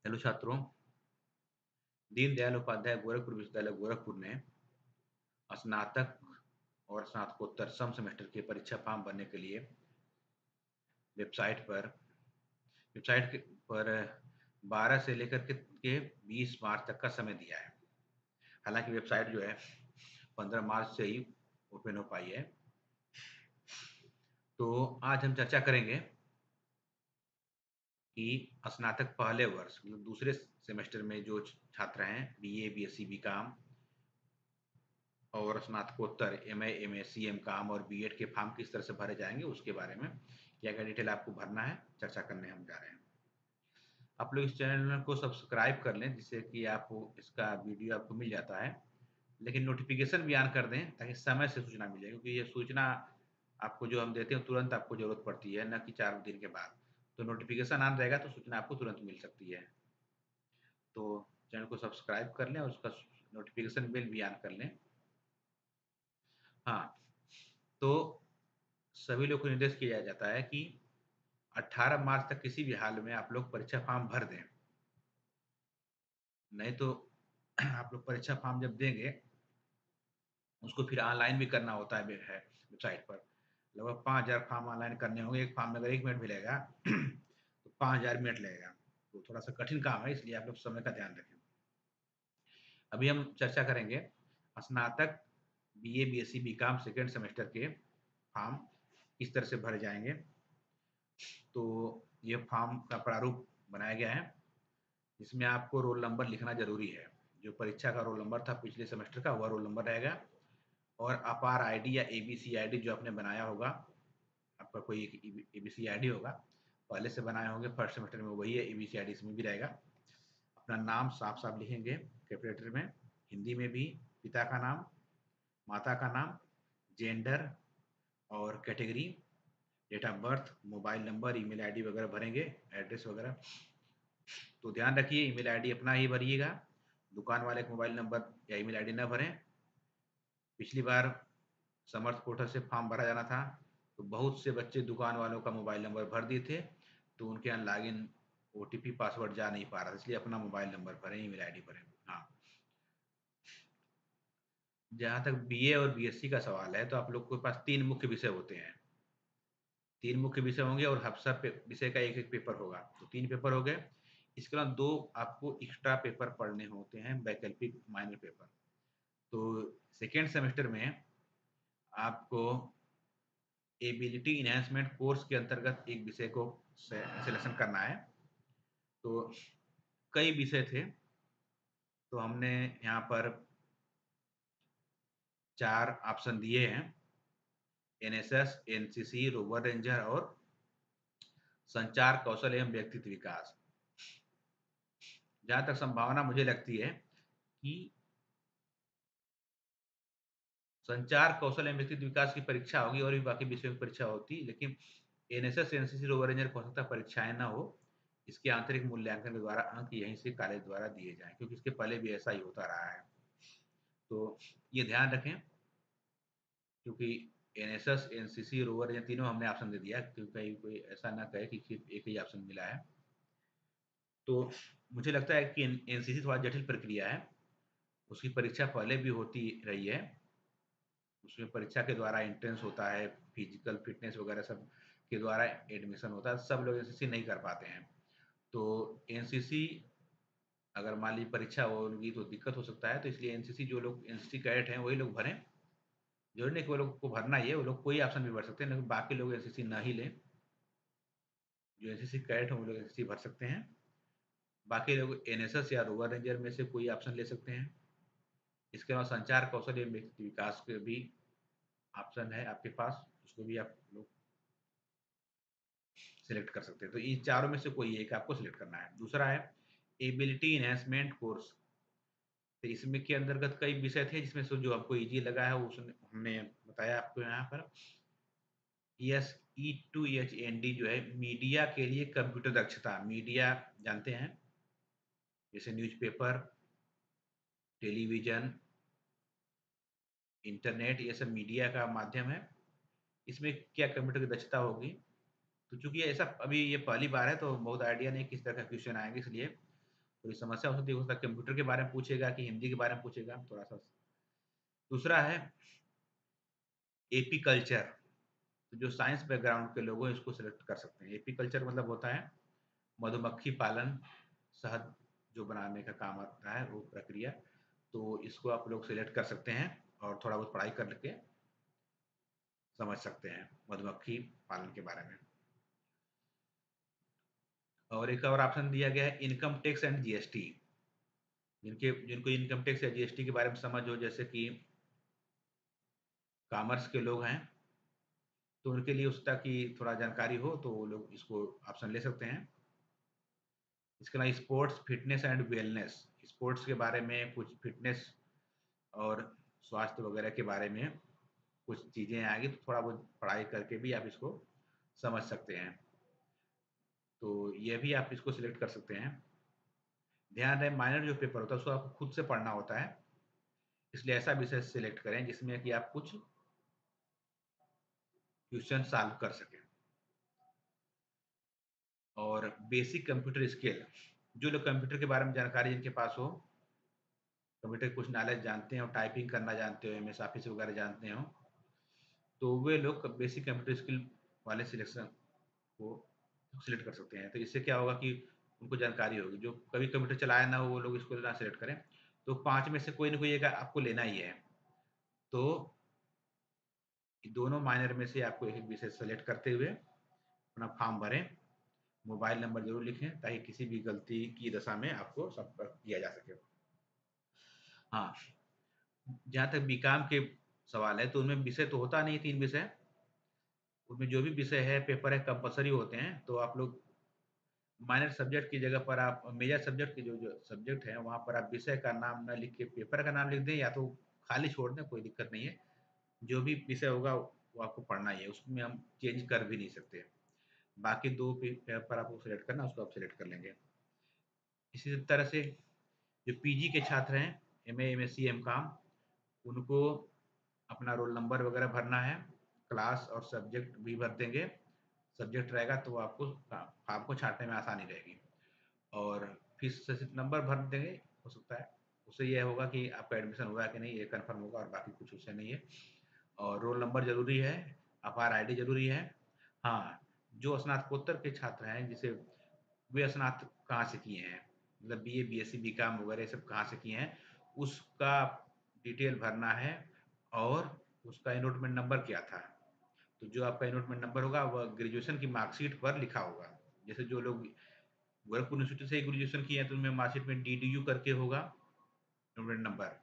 Hello छात्रों, दीनदयाल उपाध्याय गोरखपुर विश्वविद्यालय गोरखपुर ने स्नातक और स्नातकोत्तर सम सेमेस्टर की परीक्षा फॉर्म भरने के लिए वेबसाइट पर वेबसाइट के पर 12 से लेकर के 20 मार्च तक का समय दिया है। हालांकि वेबसाइट जो है 15 मार्च से ही ओपन हो पाई है। तो आज हम चर्चा करेंगे कि स्नातक पहले वर्ष मतलब दूसरे सेमेस्टर में जो छात्र हैं बीए, बीएससी, बीकॉम और स्नातकोत्तर एमए, एमए, सीएम काम और बीएड के फॉर्म किस तरह से भरे जाएंगे उसके बारे में क्या-क्या डिटेल आपको भरना है चर्चा करने हम जा रहे हैं। आप लोग इस चैनल को सब्सक्राइब कर लें जिससे कि आपको इसका वीडियो आपको मिल जाता है, लेकिन नोटिफिकेशन भी ऑन कर दें ताकि समय से सूचना मिल जाए, क्योंकि ये सूचना आपको जो हम देते हैं तुरंत आपको जरूरत पड़ती है, न कि 4 दिन के बाद। तो नोटिफिकेशन ऑन रहेगा तो सूचना आपको तुरंत मिल सकती है। तो चैनल को सब्सक्राइब कर लें और उसका नोटिफिकेशन बेल भी ऑन कर लें। हाँ, तो सभी लोग को निर्देश किया जाता है कि 18 मार्च तक किसी भी हाल में आप लोग परीक्षा फॉर्म भर दें। नहीं तो आप लोग परीक्षा फॉर्म जब देंगे, उसको फिर ऑनलाइन भी करना होता है वेबसाइट पर। लगभग 5000 फॉर्म ऑनलाइन करने होंगे। एक फॉर्म में अगर 1 मिनट भी लगेगा तो 5000 मिनट लगेगा। तो थोड़ा-सा कठिन काम है, इसलिए आप लोग समय का ध्यान रखें। अभी हम चर्चा करेंगे स्नातक BA, BSc, BCom second semester के फॉर्म किस तरह से भरे जाएँगे। तो ये फॉर्म का प्रारूप बनाया गया है, जिसमें आपको रोल नंबर लिखना ज़रूरी है। जो परीक्षा का रोल नंबर था पिछले सेमेस्टर का, वह रोल नंबर रहेगा और अपार आईडी या एबीसी आईडी जो आपने बनाया होगा, आपका कोई एक एबीसी आईडी होगा, पहले से बनाए होंगे फर्स्ट सेमेस्टर में, वही है एबीसी आईडी इसमें भी रहेगा। अपना नाम साफ-साफ लिखेंगे कैपिटल लेटर में, हिंदी में भी, पिता का नाम, माता का नाम, जेंडर और category, date of birth, mobile number, email ID वगैरह भरेंगे, एड्रेस वगैरह। तो ध्यान रखिए ईमेल आईडी अपना ही भरिएगा, दुकान वाले का मोबाइल नंबर या ईमेल आईडी ना भरें। पिछली बार समर्थ पोर्टल से फॉर्म भरा जाना था, तो बहुत से बच्चे दुकान वालों का मोबाइल नंबर भर दिए थे, तो उनके यहाँ लॉगिन ओटीपी पासवर्ड जा नहीं पा रहा था, इसलिए अपना मोबाइल नंबर भरें, ईमेल आईडी भरें। हाँ, जहाँ तक बीए और बीएससी का सवाल है, तो आप लोग के पास 3 मुख्य विषय होते हैं। 3 मुख्य विषय होंगे और हर सब विषय का 1-1 पेपर होगा, तो 3 पेपर हो गए। इसके अलावा 2 आपको एक्स्ट्रा पेपर पढ़ने होते हैं, वैकल्पिक माइनर पेपर। तो सेकेंड सेमेस्टर में आपको एबिलिटी एनहांसमेंट कोर्स के अंतर्गत एक विषय को सिलेक्शन करना है। तो कई विषय थे, तो हमने यहाँ पर 4 ऑप्शन दिए हैं, एनएसएस, एनसीसी, रोवर रेंजर और संचार कौशल एवं व्यक्तित्व विकास। जहाँ तक संभावना मुझे लगती है कि संचार कौशल एवं व्यक्तित्व विकास की परीक्षा होगी और भी बाकी विषयों की परीक्षा होती, लेकिन एनएसएस, एनसीसी, रोवर रेंजर हो सकता है परीक्षाएँ ना हो। इसके आंतरिक मूल्यांकन के द्वारा अंक यहीं से कॉलेज द्वारा दिए जाएँ, क्योंकि इसके पहले भी ऐसा ही होता रहा है। तो ये ध्यान रखें, क्योंकि एनएसएस, एनसीसी, रोवर रेंजर तीनों हमने ऑप्शन दे दिया, क्योंकि कहीं कोई ऐसा ना कहे कि सिर्फ एक ही ऑप्शन मिला है। तो मुझे लगता है कि एनसीसी थोड़ा जटिल प्रक्रिया है, उसकी परीक्षा पहले भी होती रही है। उसमें परीक्षा के द्वारा एंट्रेंस होता है, फिजिकल फिटनेस वगैरह सब के द्वारा एडमिशन होता है, सब लोग एनसीसी नहीं कर पाते हैं। तो एनसीसी अगर मान लीजिए परीक्षा होगी तो दिक्कत हो सकता है, तो इसलिए एनसीसी जो लोग एनसीसी कैडेट हैं वही लोग भरें। ज़रूरी नहीं कि वो लोग को भरना ही है, वो लोग कोई ऑप्शन भी भर सकते हैं, लेकिन बाकी लोग एनसीसी ना ही लें। जो एनसीसी कैडेट हैं वो लोग एनसीसी भर सकते हैं। बाकी लोग एनएसएस या रोवर रेंजर में से कोई ऑप्शन ले सकते हैं। इसके अलावा संचार कौशल एवं व्यक्तित्व विकास के भी ऑप्शन है आपके पास, उसको भी आप लोग सिलेक्ट कर सकते हैं। तो इन चारों में से कोई एक आपको सिलेक्ट करना है। दूसरा है एबिलिटी एनहांसमेंट कोर्स। तो इसमें के अंतर्गत कई विषय थे, जिसमें से जो आपको ईज़ी लगा है उसने हमने बताया आपको यहाँ पर। ES-E2HND जो है मीडिया के लिए कंप्यूटर दक्षता। मीडिया जानते हैं, जैसे न्यूज़पेपर, टेलीविज़न, इंटरनेट, ये सब मीडिया का माध्यम है। इसमें क्या कंप्यूटर की दक्षता होगी। तो चूँकि ऐसा अभी ये पहली बार है, तो बहुत आइडिया नहीं किस तरह का क्वेश्चन आएँगे, इसलिए थोड़ी समस्या हो सकता है कंप्यूटर के बारे में पूछेगा कि हिंदी के बारे में पूछेगा, थोड़ा-सा। दूसरा है एपी कल्चर, तो जो साइंस बैकग्राउंड के लोग हैं इसको सिलेक्ट कर सकते हैं। एपी कल्चर मतलब होता है मधुमक्खी पालन, शहद जो बनाने का काम आता है वो प्रक्रिया, तो इसको आप लोग सिलेक्ट कर सकते हैं और थोड़ा बहुत पढ़ाई करके समझ सकते हैं मधुमक्खी पालन के बारे में। और एक और ऑप्शन दिया गया है इनकम टैक्स एंड जीएसटी, जिनको इनकम टैक्स या जीएसटी के बारे में समझ हो, जैसे कि कॉमर्स के लोग हैं, तो उनके लिए उसका की थोड़ा जानकारी हो तो वो लोग इसको ऑप्शन ले सकते हैं। इसके अलावा sports, fitness and wellness, sports के बारे में कुछ फिटनेस और स्वास्थ्य वगैरह के बारे में कुछ चीज़ें आएँगी, तो थोड़ा बहुत पढ़ाई करके भी आप इसको समझ सकते हैं। तो ये भी आप इसको सिलेक्ट कर सकते हैं। ध्यान रहे माइनर जो पेपर होता है उसको आपको खुद से पढ़ना होता है, इसलिए ऐसा विषय सिलेक्ट करें जिसमें कि आप कुछ क्वेश्चन सॉल्व कर सकें। और बेसिक कंप्यूटर स्किल, जो लोग कंप्यूटर के बारे में जानकारी जिनके पास हो, कंप्यूटर के कुछ नॉलेज जानते हो, टाइपिंग करना जानते हो, एमएस ऑफिस वगैरह जानते हो, तो वे लोग बेसिक कंप्यूटर स्किल वाले सिलेक्शन को सिलेक्ट कर सकते हैं। तो इससे क्या होगा कि उनको जानकारी होगी, जो कभी कंप्यूटर चलाया ना हो वो लोग इसको ना सिलेक्ट करें। तो 5 में से कोई ना कोई एक आपको लेना ही है। तो दोनों माइनर में से आपको एक-एक विषय सेलेक्ट करते हुए अपना फॉर्म भरें, मोबाइल नंबर ज़रूर लिखें ताकि किसी भी गलती की दशा में आपको संपर्क किया जा सके। हाँ, जहाँ तक बीकॉम के सवाल है तो उनमें विषय तो होता नहीं है 3 विषय, उनमें जो भी विषय है पेपर है कंपल्सरी होते हैं, तो आप लोग माइनर सब्जेक्ट की जगह पर आप मेजर सब्जेक्ट के जो जो सब्जेक्ट हैं वहाँ पर आप विषय का नाम ना लिख के पेपर का नाम लिख दें या तो खाली छोड़ दें, कोई दिक्कत नहीं है। जो भी विषय होगा वो आपको पढ़ना ही है, उसमें हम चेंज कर भी नहीं सकते। बाकी 2 पेपर आपको सिलेक्ट करना है उसको आप सिलेक्ट कर लेंगे। इसी तरह से जो पीजी के छात्र हैं, एमए, एमएससी, एमकॉम, उनको अपना रोल नंबर वगैरह भरना है, क्लास और सब्जेक्ट भी भर देंगे। सब्जेक्ट रहेगा तो आपको फॉर्म को छाँटने में आसानी रहेगी। और फीस रसीद नंबर भर देंगे, हो सकता है। उससे ये होगा कि आपका एडमिशन हुआ है कि नहीं ये कन्फर्म होगा और बाकी कुछ उससे नहीं है। और रोल नंबर ज़रूरी है, अपार आईडी ज़रूरी है। हाँ, जो स्नातकोत्तर के छात्र हैं जिसे वे स्नातक कहाँ से किए हैं, मतलब बीए, बीएससी, बीकॉम वगैरह ये सब कहाँ से किए हैं, उसका डिटेल भरना है और उसका एनरोलमेंट नंबर क्या था। तो जो आपका एनरोलमेंट नंबर होगा वह ग्रेजुएशन की मार्कशीट पर लिखा होगा। जैसे जो लोग गोरखपुर यूनिवर्सिटी से ग्रेजुएशन किए हैं तो उनमें मार्कशीट में डीडीयू करके होगा एनरोलमेंट नंबर।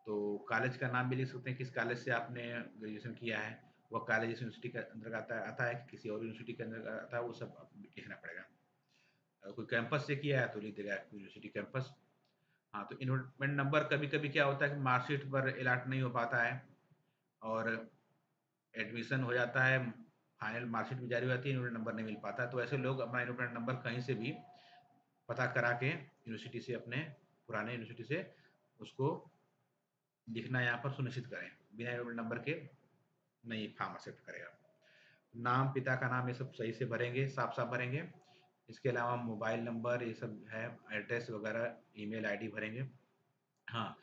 तो कॉलेज का नाम भी लिख सकते हैं, किस कॉलेज से आपने ग्रेजुएशन किया है, वह कॉलेज इस यूनिवर्सिटी के अंदर आता है कि किसी और यूनिवर्सिटी के अंदर आता है, वो सब लिखना पड़ेगा। अगर कोई कैंपस से किया है तो लिख देगा यूनिवर्सिटी कैंपस। हाँ, तो एनरोलमेंट नंबर कभी-कभी क्या होता है कि मार्कशीट पर अलॉट नहीं हो पाता है और एडमिशन हो जाता है, फाइनल मार्कशीट भी जारी हो जाती है, एनरोलमेंट नंबर नहीं मिल पाता, तो ऐसे लोग अपना एनरोलमेंट नंबर कहीं से भी पता करा के यूनिवर्सिटी से अपने पुराने यूनिवर्सिटी से उसको लिखना यहाँ पर सुनिश्चित करें। बिना एनरोलमेंट नंबर के नहीं फॉर्म एक्सेप्ट करेगा। नाम, पिता का नाम ये सब सही से भरेंगे, साफ-साफ भरेंगे। इसके अलावा मोबाइल नंबर ये सब है, एड्रेस वगैरह, ईमेल आईडी भरेंगे। हाँ,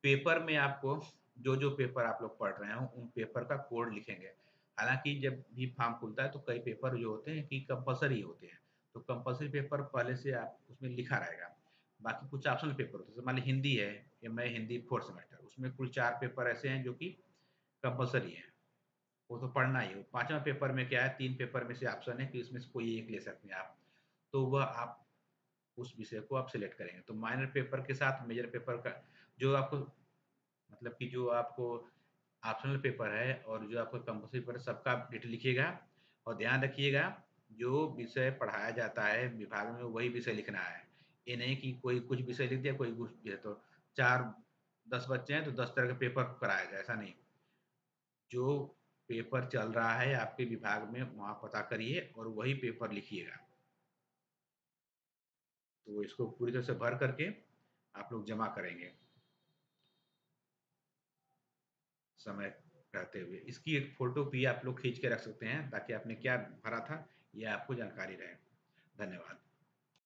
पेपर में आपको जो-जो पेपर आप लोग पढ़ रहे हो, उन पेपर का कोड लिखेंगे। हालाँकि जब भी फॉर्म खुलता है तो कई पेपर जो होते हैं कि कंपल्सरी होते हैं, तो कंपल्सरी पेपर पहले से आप उसमें लिखा रहेगा। बाकी कुछ ऑप्शनल पेपर होते हैं, जैसे मान लीजिए हिंदी है, मैं हिंदी 4th सेमेस्टर, उसमें कुल 4 पेपर ऐसे हैं जो कि कंपल्सरी हैं, वो तो पढ़ना ही है। 5वाँ पेपर में क्या है, 3 पेपर में से ऑप्शन है कि इसमें से कोई एक ले सकते हैं आप, तो वह आप उस विषय को आप सिलेक्ट करेंगे। तो माइनर पेपर के साथ मेजर पेपर का जो आपको मतलब कि जो आपको ऑप्शनल पेपर है और जो आपका कंपल्सरी पेपर है सबका आप डिटेल लिखिएगा और ध्यान रखिएगा जो विषय पढ़ाया जाता है विभाग में वही विषय लिखना है। ये नहीं कि कोई कुछ विषय लिख दिया, कोई कुछ दिया तो 4-10 बच्चे हैं तो 10 तरह का पेपर कराया जाए, ऐसा नहीं। जो पेपर चल रहा है आपके विभाग में वहाँ पता करिए और वही पेपर लिखिएगा। तो इसको पूरी तरह से भर करके आप लोग जमा करेंगे। समय रहते हुए। इसकी एक फ़ोटो भी आप लोग खींच के रख सकते हैं ताकि आपने क्या भरा था, ये आपको जानकारी रहे। धन्यवाद।